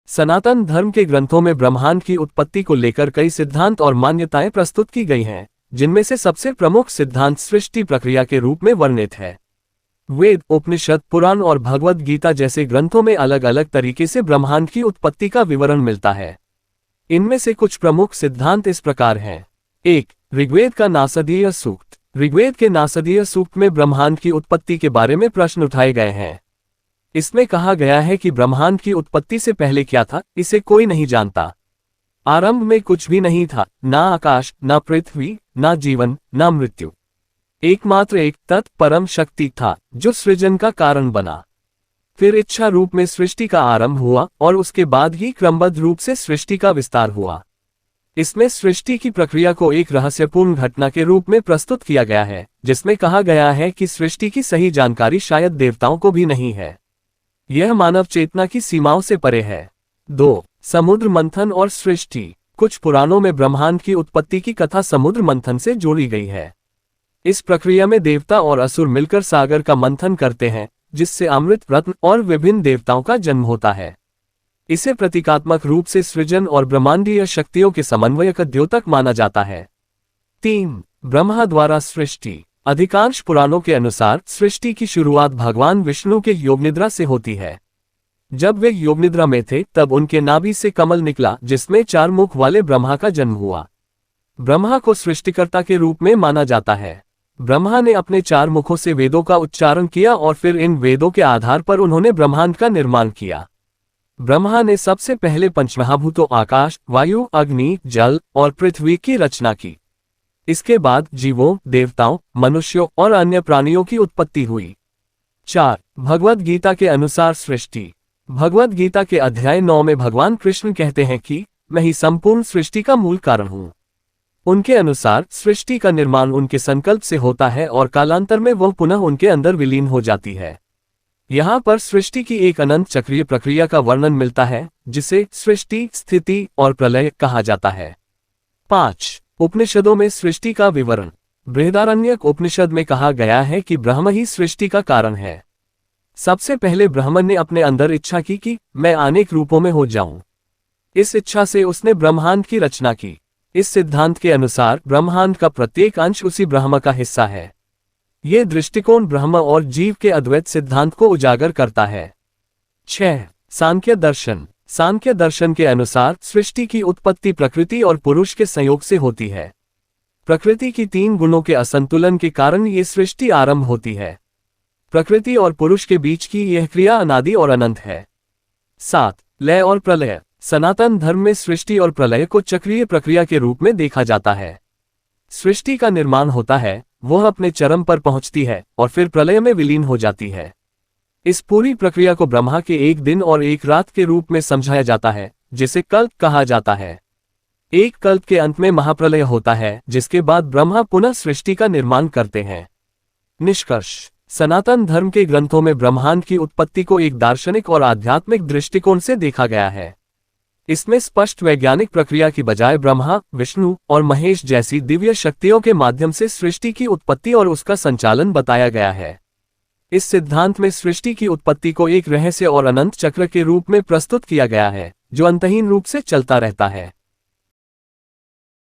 सनातन धर्म के ग्रंथों में ब्रह्मांड की उत्पत्ति को लेकर कई सिद्धांत और मान्यताएं प्रस्तुत की गई हैं, जिनमें से सबसे प्रमुख सिद्धांत सृष्टि प्रक्रिया के रूप में वर्णित है। वेद, उपनिषद, पुराण और भगवद गीता जैसे ग्रंथों में अलग अलग तरीके से ब्रह्मांड की उत्पत्ति का विवरण मिलता है। इनमें से कुछ प्रमुख सिद्धांत इस प्रकार हैं। 1. ऋग्वेद का नासदीय सूक्त। ऋग्वेद के नासदीय सूक्त में ब्रह्मांड की उत्पत्ति के बारे में प्रश्न उठाए गए हैं। इसमें कहा गया है कि ब्रह्मांड की उत्पत्ति से पहले क्या था, इसे कोई नहीं जानता। आरंभ में कुछ भी नहीं था, ना आकाश, ना पृथ्वी, ना जीवन, ना मृत्यु। एकमात्र एक तत् परम शक्ति था जो सृजन का कारण बना। फिर इच्छा रूप में सृष्टि का आरंभ हुआ और उसके बाद ही क्रमबद्ध रूप से सृष्टि का विस्तार हुआ। इसमें सृष्टि की प्रक्रिया को एक रहस्यपूर्ण घटना के रूप में प्रस्तुत किया गया है, जिसमें कहा गया है कि सृष्टि की सही जानकारी शायद देवताओं को भी नहीं है। यह मानव चेतना की सीमाओं से परे है। 2. समुद्र मंथन और सृष्टि। कुछ पुराणों में ब्रह्मांड की उत्पत्ति की कथा समुद्र मंथन से जोड़ी गई है। इस प्रक्रिया में देवता और असुर मिलकर सागर का मंथन करते हैं, जिससे अमृत, रत्न और विभिन्न देवताओं का जन्म होता है। इसे प्रतीकात्मक रूप से सृजन और ब्रह्मांडीय शक्तियों के समन्वय का द्योतक माना जाता है। 3. ब्रह्मा द्वारा सृष्टि। अधिकांश पुराणों के अनुसार सृष्टि की शुरुआत भगवान विष्णु के योगनिद्रा से होती है। जब वे योगनिद्रा में थे तब उनके नाभि से कमल निकला, जिसमें 4 मुख वाले ब्रह्मा का जन्म हुआ। ब्रह्मा को सृष्टिकर्ता के रूप में माना जाता है। ब्रह्मा ने अपने 4 मुखों से वेदों का उच्चारण किया और फिर इन वेदों के आधार पर उन्होंने ब्रह्मांड का निर्माण किया। ब्रह्मा ने सबसे पहले पंचमहाभूतों आकाश, वायु, अग्नि, जल और पृथ्वी की रचना की। इसके बाद जीवों, देवताओं, मनुष्यों और अन्य प्राणियों की उत्पत्ति हुई। 4. भगवद गीता के अनुसार सृष्टि। भगवद गीता के अध्याय 9 में भगवान कृष्ण कहते हैं कि मैं ही संपूर्ण सृष्टि का मूल कारण हूँ। उनके अनुसार सृष्टि का निर्माण उनके संकल्प से होता है और कालांतर में वह पुनः उनके अंदर विलीन हो जाती है। यहाँ पर सृष्टि की एक अनंत चक्रीय प्रक्रिया का वर्णन मिलता है, जिसे सृष्टि, स्थिति और प्रलय कहा जाता है। 5. उपनिषदों में सृष्टि का विवरण। बृहदारण्यक उपनिषद में कहा गया है कि ब्रह्म ही सृष्टि का कारण है। सबसे पहले ब्रह्म ने अपने अंदर इच्छा की कि मैं अनेक रूपों में हो जाऊं। इस इच्छा से उसने ब्रह्मांड की रचना की। इस सिद्धांत के अनुसार ब्रह्मांड का प्रत्येक अंश उसी ब्रह्म का हिस्सा है। ये दृष्टिकोण ब्रह्म और जीव के अद्वैत सिद्धांत को उजागर करता है। 6. सांख्य दर्शन। सांख्य दर्शन के अनुसार सृष्टि की उत्पत्ति प्रकृति और पुरुष के संयोग से होती है। प्रकृति की 3 गुणों के असंतुलन के कारण ये सृष्टि आरंभ होती है। प्रकृति और पुरुष के बीच की यह क्रिया अनादि और अनंत है। 7. लय और प्रलय। सनातन धर्म में सृष्टि और प्रलय को चक्रीय प्रक्रिया के रूप में देखा जाता है। सृष्टि का निर्माण होता है, वह अपने चरम पर पहुंचती है और फिर प्रलय में विलीन हो जाती है। इस पूरी प्रक्रिया को ब्रह्मा के एक दिन और एक रात के रूप में समझाया जाता है, जिसे कल्प कहा जाता है। एक कल्प के अंत में महाप्रलय होता है, जिसके बाद ब्रह्मा पुनः सृष्टि का निर्माण करते हैं। निष्कर्ष। सनातन धर्म के ग्रंथों में ब्रह्मांड की उत्पत्ति को एक दार्शनिक और आध्यात्मिक दृष्टिकोण से देखा गया है। इसमें स्पष्ट वैज्ञानिक प्रक्रिया की बजाय ब्रह्मा, विष्णु और महेश जैसी दिव्य शक्तियों के माध्यम से सृष्टि की उत्पत्ति और उसका संचालन बताया गया है। इस सिद्धांत में सृष्टि की उत्पत्ति को एक रहस्य और अनंत चक्र के रूप में प्रस्तुत किया गया है, जो अंतहीन रूप से चलता रहता है।